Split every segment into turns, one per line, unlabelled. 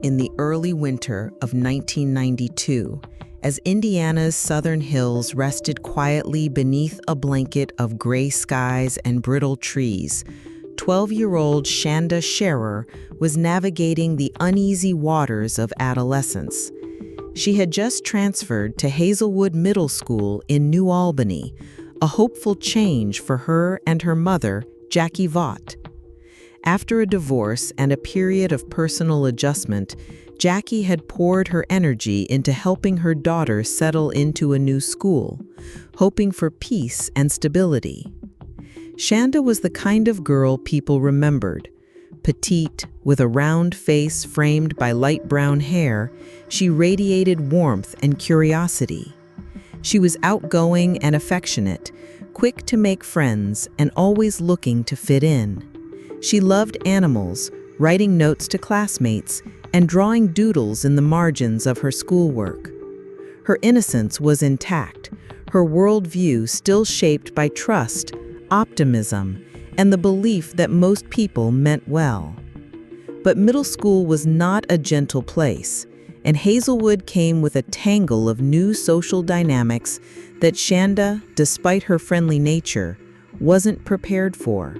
in the early winter of 1992, as Indiana's southern hills rested quietly beneath a blanket of gray skies and brittle trees. 12-year-old Shanda Sharer was navigating the uneasy waters of adolescence. She had just transferred to Hazelwood Middle School in New Albany, a hopeful change for her and her mother, Jackie Vaught. After a divorce and a period of personal adjustment, Jackie had poured her energy into helping her daughter settle into a new school, hoping for peace and stability. Shanda was the kind of girl people remembered. Petite, with a round face framed by light brown hair, she radiated warmth and curiosity. She was outgoing and affectionate, quick to make friends, and always looking to fit in. She loved animals, writing notes to classmates, and drawing doodles in the margins of her schoolwork. Her innocence was intact, her worldview still shaped by trust, optimism, and the belief that most people meant well. But middle school was not a gentle place, and Hazelwood came with a tangle of new social dynamics that Shanda, despite her friendly nature, wasn't prepared for.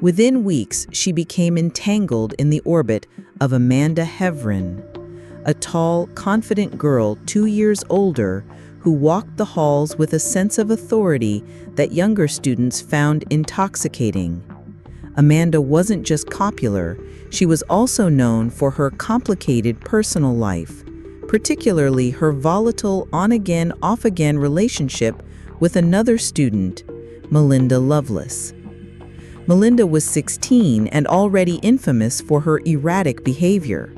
Within weeks, she became entangled in the orbit of Amanda Hevrin, a tall, confident girl 2 years older who walked the halls with a sense of authority that younger students found intoxicating. Amanda wasn't just popular, she was also known for her complicated personal life, particularly her volatile on-again, off-again relationship with another student, Melinda Lovelace. Melinda was 16 and already infamous for her erratic behavior.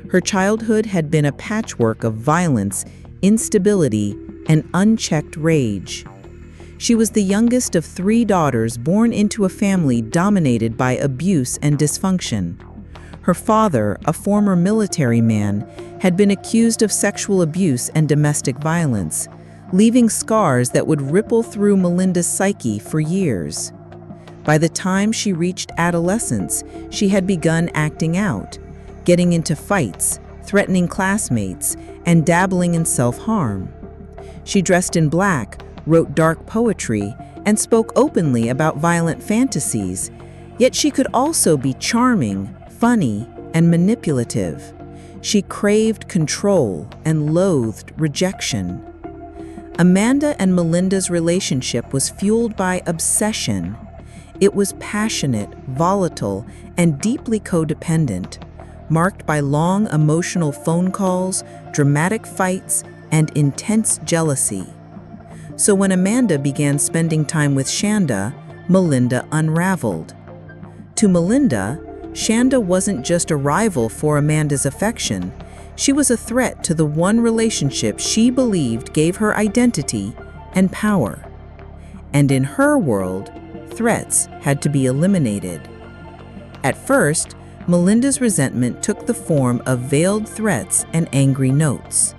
Her childhood had been a patchwork of violence, instability, and unchecked rage. She was the youngest of 3 daughters born into a family dominated by abuse and dysfunction. Her father, a former military man, had been accused of sexual abuse and domestic violence, leaving scars that would ripple through Melinda's psyche for years. By the time she reached adolescence, she had begun acting out, getting into fights, threatening classmates, and dabbling in self-harm. She dressed in black, wrote dark poetry, and spoke openly about violent fantasies, yet she could also be charming, funny, and manipulative. She craved control and loathed rejection. Amanda and Melinda's relationship was fueled by obsession. It was passionate, volatile, and deeply codependent, marked by long emotional phone calls, dramatic fights, and intense jealousy. So when Amanda began spending time with Shanda, Melinda unraveled. To Melinda, Shanda wasn't just a rival for Amanda's affection, she was a threat to the one relationship she believed gave her identity and power. And in her world, threats had to be eliminated. At first, Melinda's resentment took the form of veiled threats and angry notes.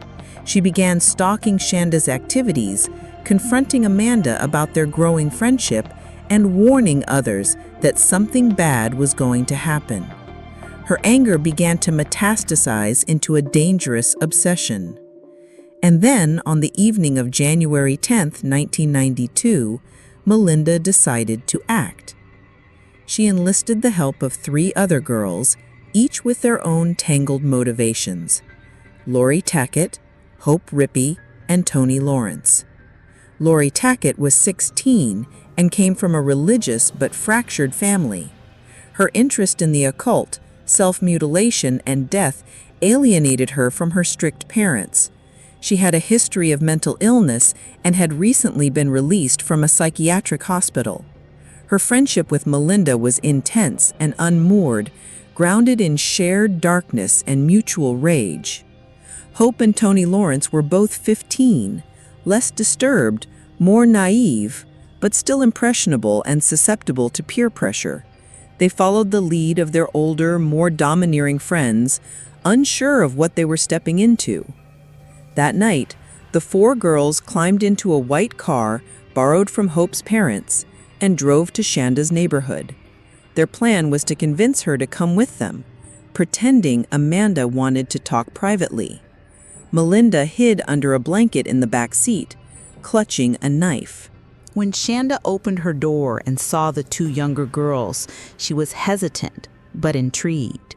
She began stalking Shanda's activities, confronting Amanda about their growing friendship, and warning others that something bad was going to happen. Her anger began to metastasize into a dangerous obsession. And then, on the evening of January 10, 1992, Melinda decided to act. She enlisted the help of 3 other girls, each with their own tangled motivations: Lori Tackett, Hope Rippey, and Toni Lawrence. Lori Tackett was 16 and came from a religious but fractured family. Her interest in the occult, self-mutilation, and death alienated her from her strict parents. She had a history of mental illness and had recently been released from a psychiatric hospital. Her friendship with Melinda was intense and unmoored, grounded in shared darkness and mutual rage. Hope and Toni Lawrence were both 15, less disturbed, more naive, but still impressionable and susceptible to peer pressure. They followed the lead of their older, more domineering friends, unsure of what they were stepping into. That night, the 4 girls climbed into a white car borrowed from Hope's parents and drove to Shanda's neighborhood. Their plan was to convince her to come with them, pretending Amanda wanted to talk privately. Melinda hid under a blanket in the back seat, clutching a knife. When Shanda opened her door and saw the two younger girls, she was hesitant but intrigued.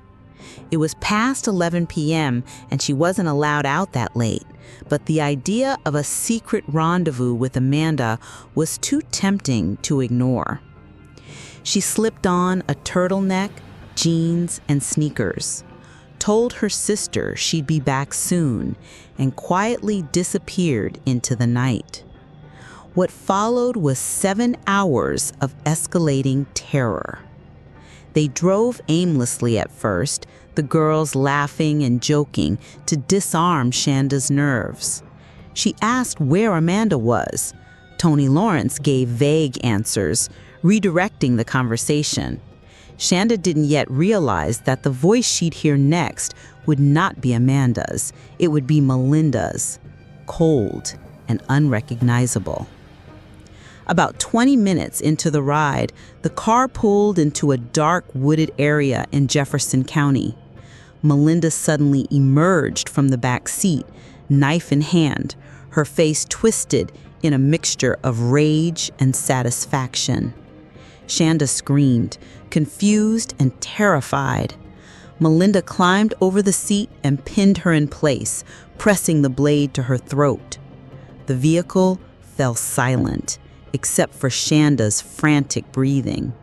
It was past 11 p.m. and she wasn't allowed out that late, but the idea of a secret rendezvous with Amanda was too tempting to ignore. She slipped on a turtleneck, jeans, and sneakers, told her sister she'd be back soon, and quietly disappeared into the night. What followed was 7 hours of escalating terror. They drove aimlessly at first, the girls laughing and joking to disarm Shanda's nerves. She asked where Amanda was. Tony Lawrence gave vague answers, redirecting the conversation. Shanda didn't yet realize that the voice she'd hear next would not be Amanda's. It would be Melinda's, cold and unrecognizable. About 20 minutes into the ride, the car pulled into a dark wooded area in Jefferson County. Melinda suddenly emerged from the back seat, knife in hand, her face twisted in a mixture of rage and satisfaction. Shanda screamed, confused and terrified. Melinda climbed over the seat and pinned her in place, pressing the blade to her throat. The vehicle fell silent, except for Shanda's frantic breathing.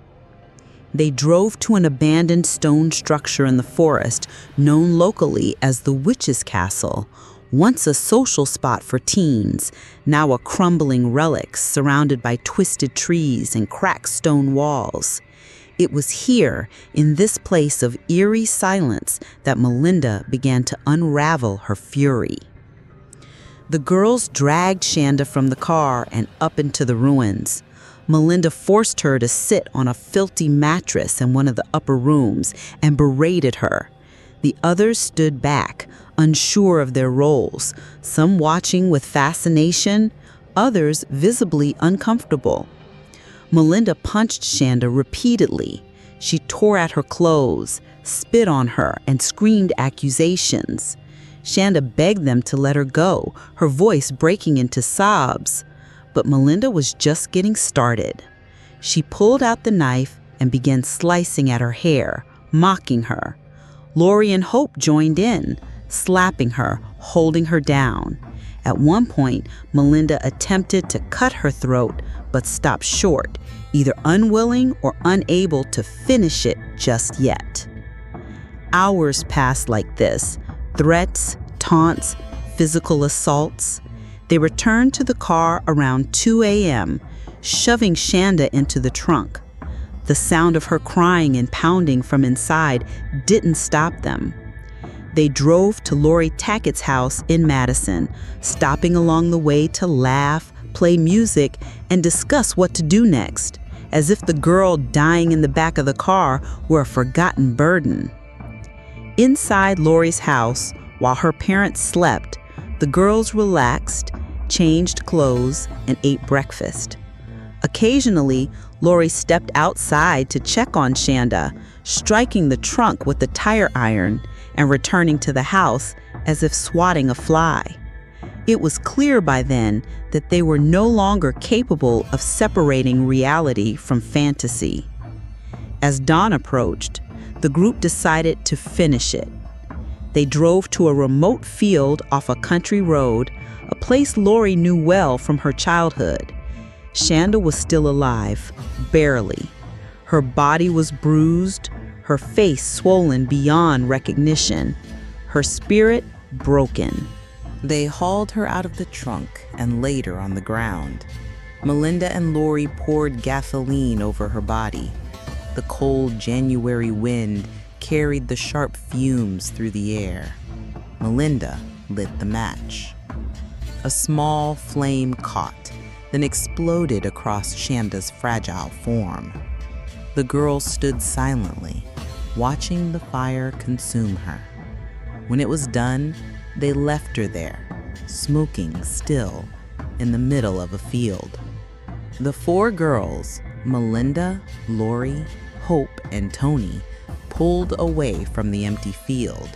They drove to an abandoned stone structure in the forest, known locally as the Witch's Castle, once a social spot for teens, now a crumbling relic surrounded by twisted trees and cracked stone walls. It was here, in this place of eerie silence, that Melinda began to unravel her fury. The girls dragged Shanda from the car and up into the ruins. Melinda forced her to sit on a filthy mattress in one of the upper rooms and berated her. The others stood back, unsure of their roles, some watching with fascination, others visibly uncomfortable. Melinda punched Shanda repeatedly. She tore at her clothes, spit on her, and screamed accusations. Shanda begged them to let her go, her voice breaking into sobs. But Melinda was just getting started. She pulled out the knife and began slicing at her hair, mocking her. Lori and Hope joined in, slapping her, holding her down. At one point, Melinda attempted to cut her throat, but stopped short, either unwilling or unable to finish it just yet. Hours passed like this. Threats, taunts, physical assaults. They returned to the car around 2 a.m., shoving Shanda into the trunk. The sound of her crying and pounding from inside didn't stop them. They drove to Lori Tackett's house in Madison, stopping along the way to laugh, play music, and discuss what to do next, as if the girl dying in the back of the car were a forgotten burden. Inside Lori's house, while her parents slept, the girls relaxed, changed clothes, and ate breakfast. Occasionally, Lori stepped outside to check on Shanda, striking the trunk with the tire iron and returning to the house as if swatting a fly. It was clear by then that they were no longer capable of separating reality from fantasy. As dawn approached, the group decided to finish it. They drove to a remote field off a country road, a place Lori knew well from her childhood. Shanda was still alive, barely. Her body was bruised, her face swollen beyond recognition, her spirit broken. They hauled her out of the trunk and laid her on the ground. Melinda and Lori poured gasoline over her body. The cold January wind carried the sharp fumes through the air. Melinda lit the match. A small flame caught, then exploded across Shanda's fragile form. The girls stood silently, watching the fire consume her. When it was done, they left her there, smoking still, in the middle of a field. The four girls, Melinda, Lori, Hope, and Tony, pulled away from the empty field,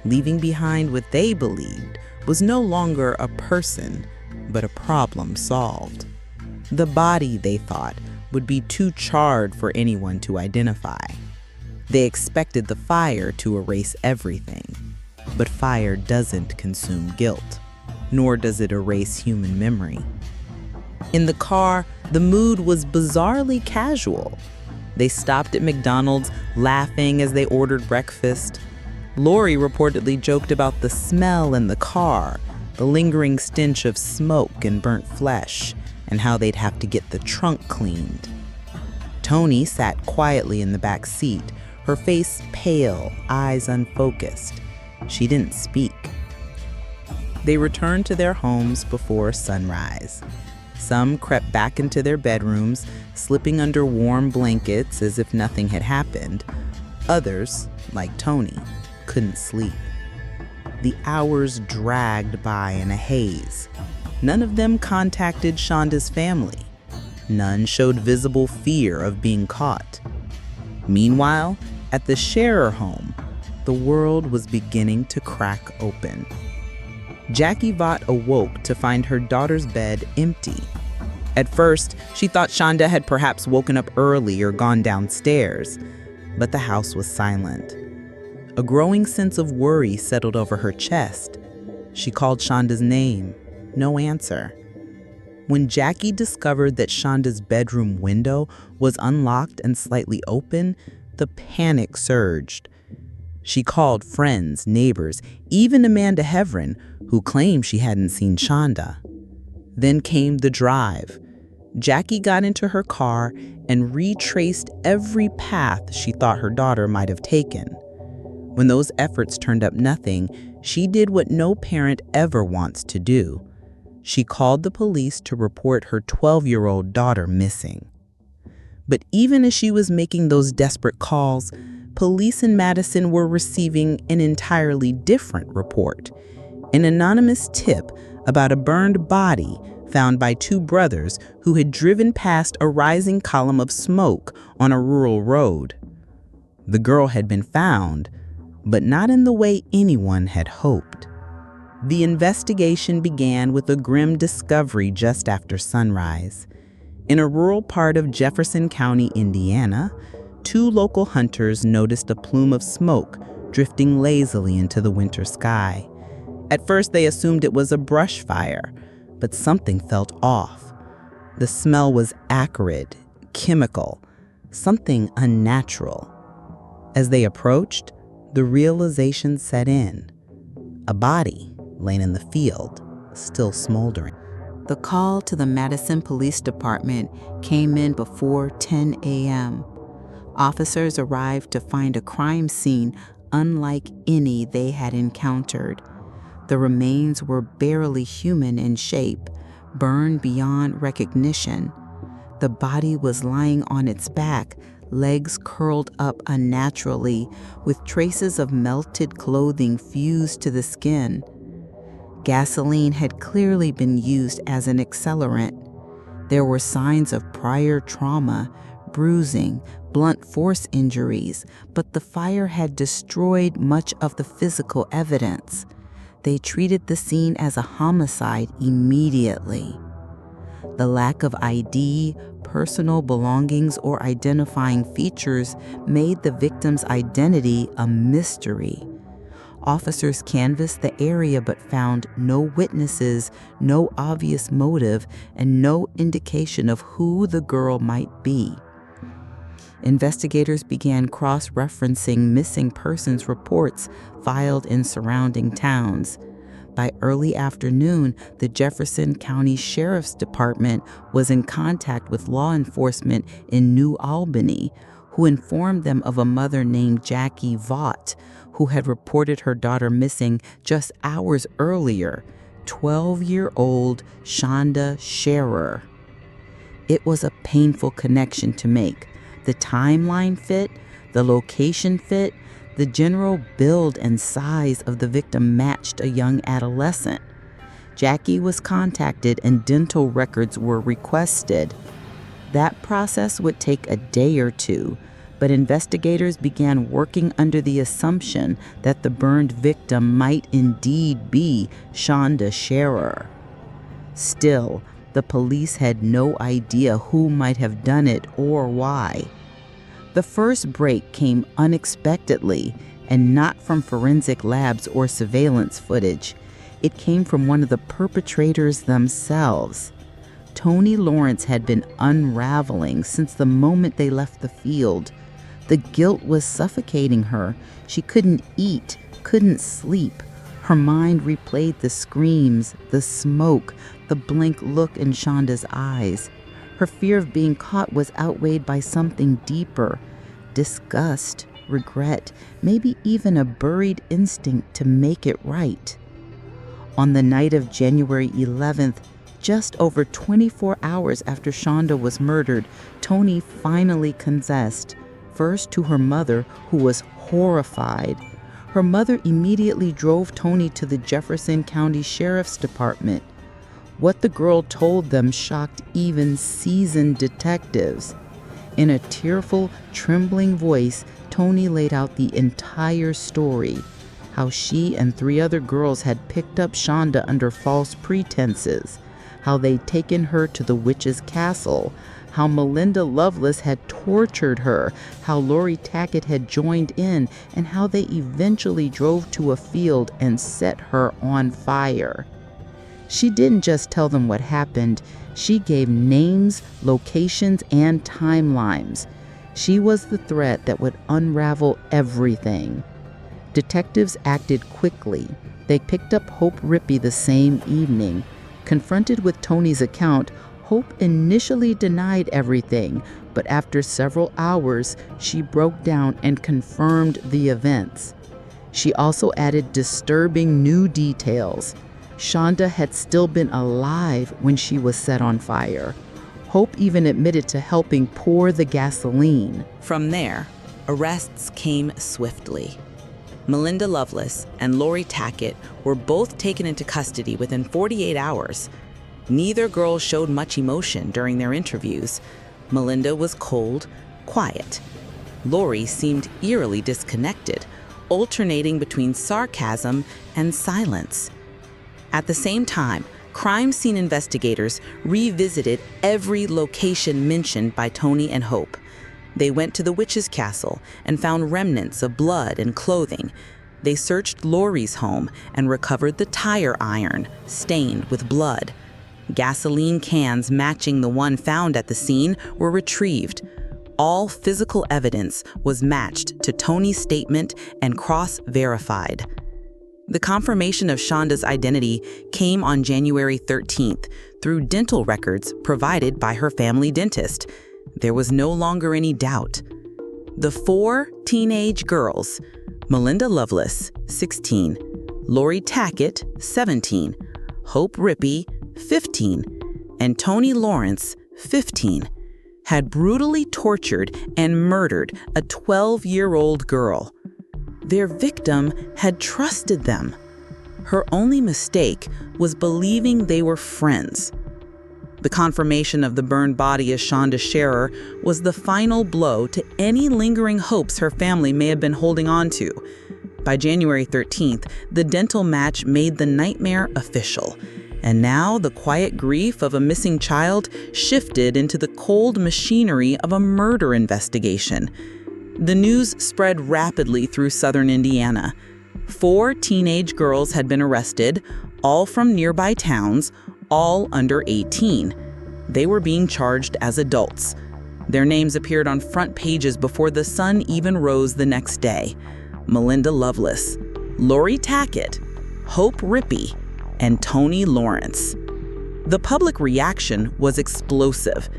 leaving behind what they believed was no longer a person, but a problem solved. The body, they thought, would be too charred for anyone to identify. They expected the fire to erase everything, but fire doesn't consume guilt, nor does it erase human memory. In the car, the mood was bizarrely casual. They stopped at McDonald's, laughing as they ordered breakfast. Lori reportedly joked about the smell in the car, the lingering stench of smoke and burnt flesh, and how they'd have to get the trunk cleaned. Toni sat quietly in the back seat, her face pale, eyes unfocused. She didn't speak. They returned to their homes before sunrise. Some crept back into their bedrooms, slipping under warm blankets as if nothing had happened. Others, like Toni, couldn't sleep. The hours dragged by in a haze. None of them contacted Shanda's family. None showed visible fear of being caught. Meanwhile, at the Sharer home, the world was beginning to crack open. Jackie Vaught awoke to find her daughter's bed empty. At first, she thought Shanda had perhaps woken up early or gone downstairs, but the house was silent. A growing sense of worry settled over her chest. She called Shanda's name. No answer. When Jackie discovered that Shanda's bedroom window was unlocked and slightly open, the panic surged. She called friends, neighbors, even Amanda Heverin, who claimed she hadn't seen Shanda. Then came the drive. Jackie got into her car and retraced every path she thought her daughter might have taken. When those efforts turned up nothing, she did what no parent ever wants to do. She called the police to report her 12-year-old daughter missing. But even as she was making those desperate calls, police in Madison were receiving an entirely different report. An anonymous tip about a burned body found by two brothers who had driven past a rising column of smoke on a rural road. The girl had been found, but not in the way anyone had hoped. The investigation began with a grim discovery just after sunrise. In a rural part of Jefferson County, Indiana, two local hunters noticed a plume of smoke drifting lazily into the winter sky. At first, they assumed it was a brush fire, but something felt off. The smell was acrid, chemical, something unnatural. As they approached, the realization set in. A body lay in the field, still smoldering. The call to the Madison Police Department came in before 10 a.m. Officers arrived to find a crime scene unlike any they had encountered. The remains were barely human in shape, burned beyond recognition. The body was lying on its back, legs curled up unnaturally, with traces of melted clothing fused to the skin. Gasoline had clearly been used as an accelerant. There were signs of prior trauma, bruising, blunt force injuries, but the fire had destroyed much of the physical evidence. They treated the scene as a homicide immediately. The lack of ID, personal belongings, or identifying features made the victim's identity a mystery. Officers canvassed the area but found no witnesses, no obvious motive, and no indication of who the girl might be. Investigators began cross-referencing missing persons reports filed in surrounding towns. By early afternoon, the Jefferson County Sheriff's Department was in contact with law enforcement in New Albany, who informed them of a mother named Jackie Vaught, who had reported her daughter missing just hours earlier, 12-year-old Shanda Sharer. It was a painful connection to make. The timeline fit, the location fit, the general build and size of the victim matched a young adolescent. Jackie was contacted and dental records were requested. That process would take a day or two,
but investigators began working under the assumption that the burned victim might indeed be Shanda Sharer. Still, the police had no idea who might have done it or why. The first break came unexpectedly, and not from forensic labs or surveillance footage. It came from one of the perpetrators themselves. Toni Lawrence had been unraveling since the moment they left the field. The guilt was suffocating her. She couldn't eat, couldn't sleep. Her mind replayed the screams, the smoke, the blank look in Shanda's eyes. Her fear of being caught was outweighed by something deeper: disgust, regret, maybe even a buried instinct to make it right. On the night of January 11th, just over 24 hours after Shanda was murdered, Toni finally confessed, first to her mother, who was horrified. Her mother immediately drove Toni to the Jefferson County Sheriff's Department. What the girl told them shocked even seasoned detectives. In a tearful, trembling voice, Toni laid out the entire story: how she and 3 other girls had picked up Shanda under false pretenses, how they'd taken her to the witch's castle, how Melinda Loveless had tortured her, how Lori Tackett had joined in, and how they eventually drove to a field and set her on fire. She didn't just tell them what happened. She gave names, locations, and timelines. She was the thread that would unravel everything. Detectives acted quickly. They picked up Hope Rippey the same evening. Confronted with Toni's account, Hope initially denied everything, but after several hours, she broke down and confirmed the events. She also added disturbing new details. Shanda had still been alive when she was set on fire. Hope even admitted to helping pour the gasoline.
From there, arrests came swiftly. Melinda Loveless and Lori Tackett were both taken into custody within 48 hours. Neither girl showed much emotion during their interviews. Melinda was cold, quiet. Lori seemed eerily disconnected, alternating between sarcasm and silence. At the same time, crime scene investigators revisited every location mentioned by Toni and Hope. They went to the witch's castle and found remnants of blood and clothing. They searched Lori's home and recovered the tire iron, stained with blood. Gasoline cans matching the one found at the scene were retrieved. All physical evidence was matched to Toni's statement and cross-verified. The confirmation of Shanda's identity came on January 13th through dental records provided by her family dentist. There was no longer any doubt. The 4 teenage girls, Melinda Loveless, 16, Lori Tackett, 17, Hope Rippey, 15, and Toni Lawrence, 15, had brutally tortured and murdered a 12-year-old girl. Their victim had trusted them. Her only mistake was believing they were friends. The confirmation of the burned body as Shanda Sharer was the final blow to any lingering hopes her family may have been holding on to. By January 13th, the dental match made the nightmare official. And now the quiet grief of a missing child shifted into the cold machinery of a murder investigation. The news spread rapidly through southern Indiana. 4 teenage girls had been arrested, all from nearby towns, all under 18. They were being charged as adults. Their names appeared on front pages before the sun even rose the next day. Melinda Loveless, Lori Tackett, Hope Rippey, and Toni Lawrence. The public reaction was explosive.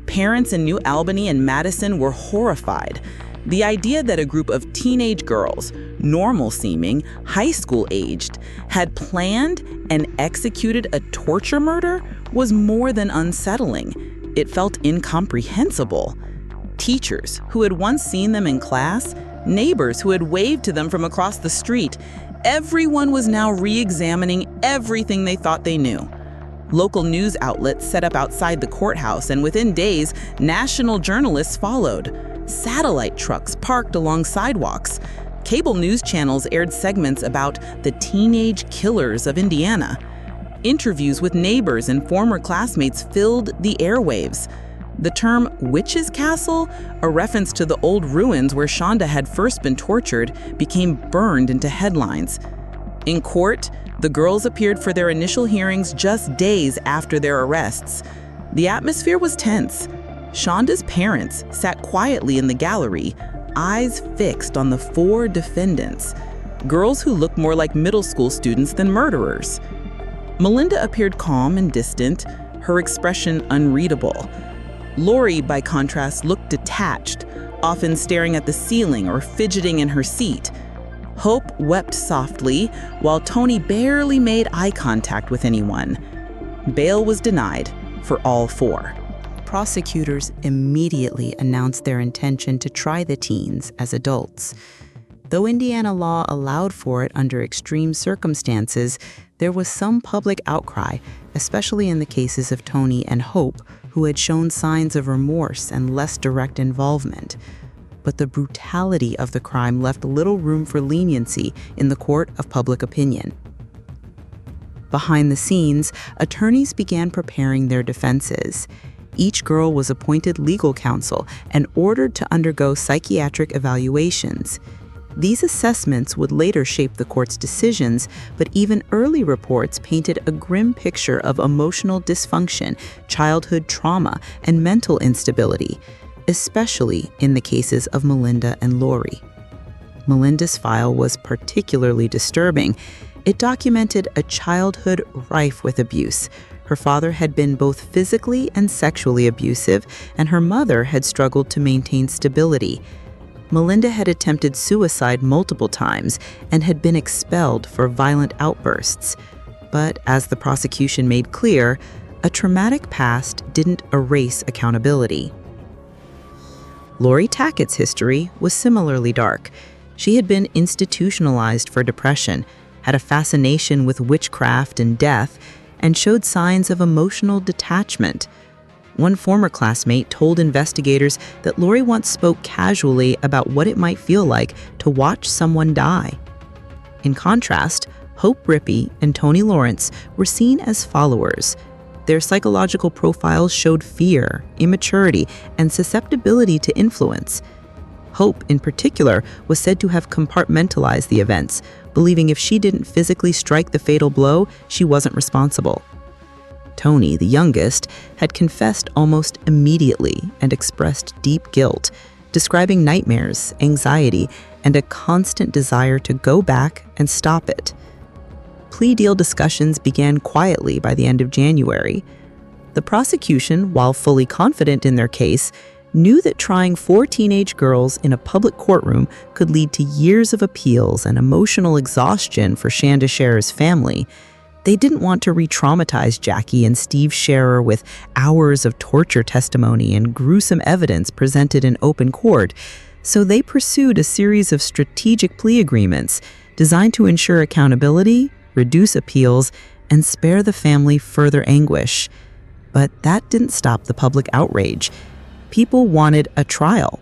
Parents in New Albany and Madison were horrified. The idea that a group of teenage girls, normal-seeming, high school-aged, had planned and executed a torture murder was more than unsettling. It felt incomprehensible. Teachers who had once seen them in class, neighbors who had waved to them from across the street, everyone was now re-examining everything they thought they knew. Local news outlets set up outside the courthouse, and within days, national journalists followed. satellite trucks parked along sidewalks. Cable news channels aired segments about the teenage killers of Indiana. Interviews with neighbors and former classmates filled the airwaves. The term Witch's Castle, a reference to the old ruins where Shanda had first been tortured, became burned into headlines. In court, the girls appeared for their initial hearings just days after their arrests. The atmosphere was tense. Shanda's parents sat quietly in the gallery, eyes fixed on the 4 defendants, girls who looked more like middle school students than murderers. Melinda appeared calm and distant, her expression unreadable. Lori, by contrast, looked detached, often staring at the ceiling or fidgeting in her seat. Hope wept softly, while Tony barely made eye contact with anyone. Bail was denied for all 4.
Prosecutors immediately announced their intention to try the teens as adults. Though Indiana law allowed for it under extreme circumstances, there was some public outcry, especially in the cases of Tony and Hope, who had shown signs of remorse and less direct involvement. But the brutality of the crime left little room for leniency in the court of public opinion. Behind the scenes, attorneys began preparing their defenses. Each girl was appointed legal counsel and ordered to undergo psychiatric evaluations. These assessments would later shape the court's decisions, but even early reports painted a grim picture of emotional dysfunction, childhood trauma, and mental instability, especially in the cases of Melinda and Lori. Melinda's file was particularly disturbing. It documented a childhood rife with abuse. Her father had been both physically and sexually abusive, and her mother had struggled to maintain stability. Melinda had attempted suicide multiple times and had been expelled for violent outbursts. But as the prosecution made clear, a traumatic past didn't erase accountability. Lori Tackett's history was similarly dark. She had been institutionalized for depression, had a fascination with witchcraft and death, and showed signs of emotional detachment. One former classmate told investigators that Lori once spoke casually about what it might feel like to watch someone die. In contrast, Hope Rippey and Tony Lawrence were seen as followers. Their psychological profiles showed fear, immaturity, and susceptibility to influence. Hope, in particular, was said to have compartmentalized the events, believing if she didn't physically strike the fatal blow, she wasn't responsible. Tony, the youngest, had confessed almost immediately and expressed deep guilt, describing nightmares, anxiety, and a constant desire to go back and stop it. Plea deal discussions began quietly by the end of January. The prosecution, while fully confident in their case, knew that trying 4 teenage girls in a public courtroom could lead to years of appeals and emotional exhaustion for Shanda Sharer's family. They didn't want to re-traumatize Jackie and Steve Sharer with hours of torture testimony and gruesome evidence presented in open court, so they pursued a series of strategic plea agreements designed to ensure accountability, reduce appeals, and spare the family further anguish. But that didn't stop the public outrage. People wanted a trial.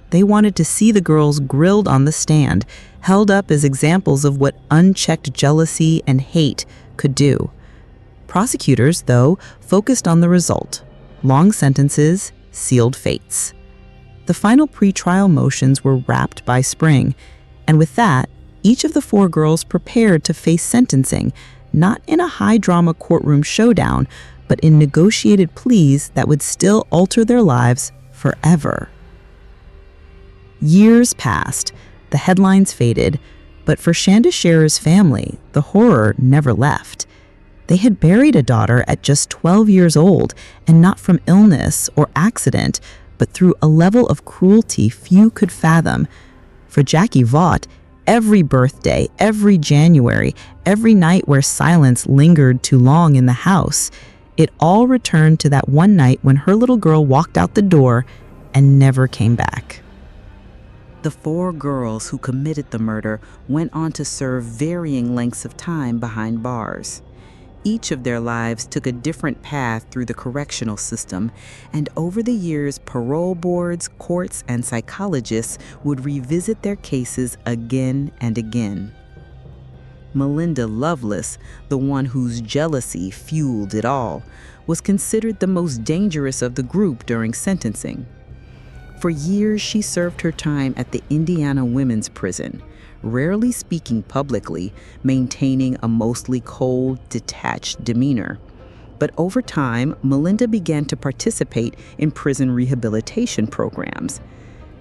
They wanted to see the girls grilled on the stand, held up as examples of what unchecked jealousy and hate could do. Prosecutors, though, focused on the result: long sentences, sealed fates. The final pretrial motions were wrapped by spring, and with that, each of the 4 girls prepared to face sentencing, not in a high-drama courtroom showdown, but in negotiated pleas that would still alter their lives forever. Years passed, the headlines faded, but for Shanda Sharer's family, the horror never left. They had buried a daughter at just 12 years old, and not from illness or accident, but through a level of cruelty few could fathom. For Jackie Vaught, every birthday, every January, every night where silence lingered too long in the house, it all returned to that one night when her little girl walked out the door and never came back. The 4 girls who committed the murder went on to serve varying lengths of time behind bars.
Each of their lives took a different path through the correctional system, and over the years, parole boards, courts, and psychologists would revisit their cases again and again. Melinda Loveless, the one whose jealousy fueled it all, was considered the most dangerous of the group during sentencing. For years, she served her time at the Indiana Women's Prison, rarely speaking publicly, maintaining a mostly cold, detached demeanor. But over time, Melinda began to participate in prison rehabilitation programs.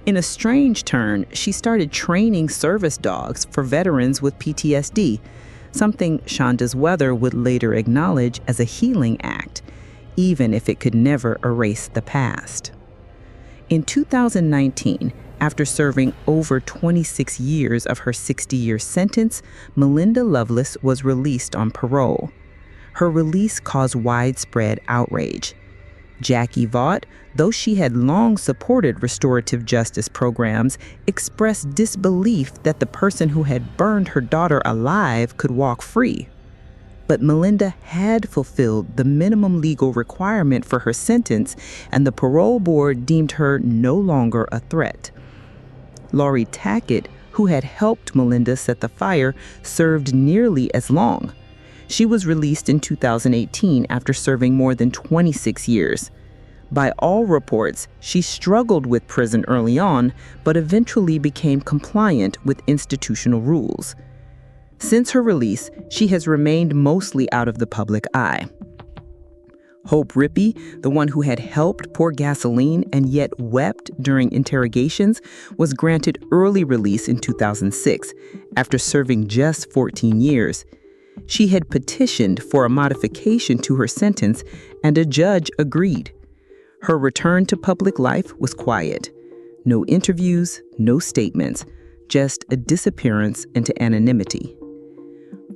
In a strange turn, she started training service dogs for veterans with PTSD, something Shanda's Weather would later acknowledge as a healing act, even if it could never erase the past. In 2019, after serving over 26 years of her 60-year sentence, Melinda Loveless was released on parole. Her release caused widespread outrage. Jackie Vaught, though she had long supported restorative justice programs, expressed disbelief that the person who had burned her daughter alive could walk free. But Melinda had fulfilled the minimum legal requirement for her sentence, and the parole board deemed her no longer a threat. Laurie Tackett, who had helped Melinda set the fire, served nearly as long. She was released in 2018 after serving more than 26 years. By all reports, she struggled with prison early on, but eventually became compliant with institutional rules. Since her release, she has remained mostly out of the public eye. Hope Rippey, the one who had helped pour gasoline and yet wept during interrogations, was granted early release in 2006 after serving just 14 years. She had petitioned for a modification to her sentence, and a judge agreed. Her return to public life was quiet. No interviews, no statements, just a disappearance into anonymity.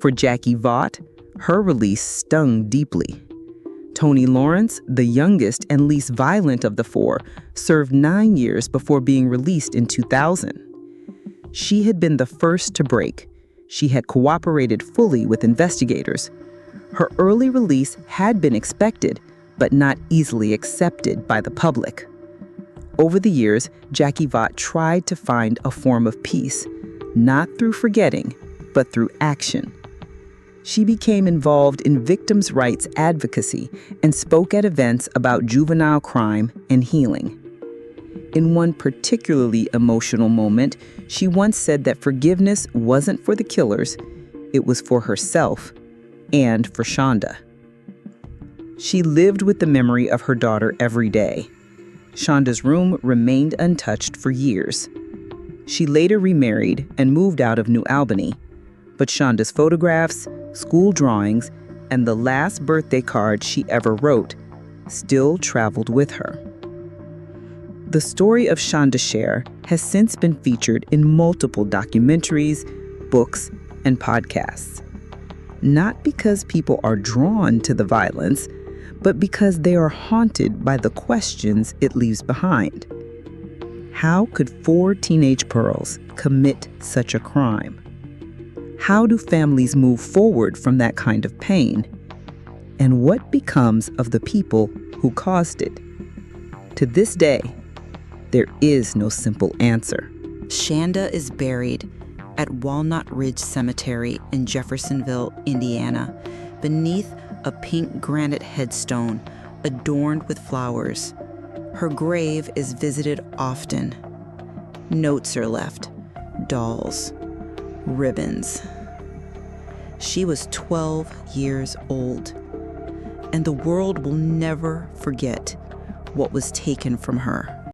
For Jackie Vaught, her release stung deeply. Tony Lawrence, the youngest and least violent of the four, served 9 years before being released in 2000. She had been the first to break. She had cooperated fully with investigators. Her early release had been expected, but not easily accepted by the public. Over the years, Jackie Vaught tried to find a form of peace, not through forgetting, but through action. She became involved in victims' rights advocacy and spoke at events about juvenile crime and healing. In one particularly emotional moment, she once said that forgiveness wasn't for the killers, it was for herself and for Shanda. She lived with the memory of her daughter every day. Shanda's room remained untouched for years. She later remarried and moved out of New Albany, but Shanda's photographs, school drawings, and the last birthday card she ever wrote still traveled with her. The story of Shanda Sharer has since been featured in multiple documentaries, books, and podcasts. Not because people are drawn to the violence, but because they are haunted by the questions it leaves behind. How could 4 teenage girls commit such a crime? How do families move forward from that kind of pain? And what becomes of the people who caused it? To this day, there is no simple answer.
Shanda is buried at Walnut Ridge Cemetery in Jeffersonville, Indiana, beneath a pink granite headstone adorned with flowers. Her grave is visited often. Notes are left, dolls, ribbons. She was 12 years old, and the world will never forget what was taken from her.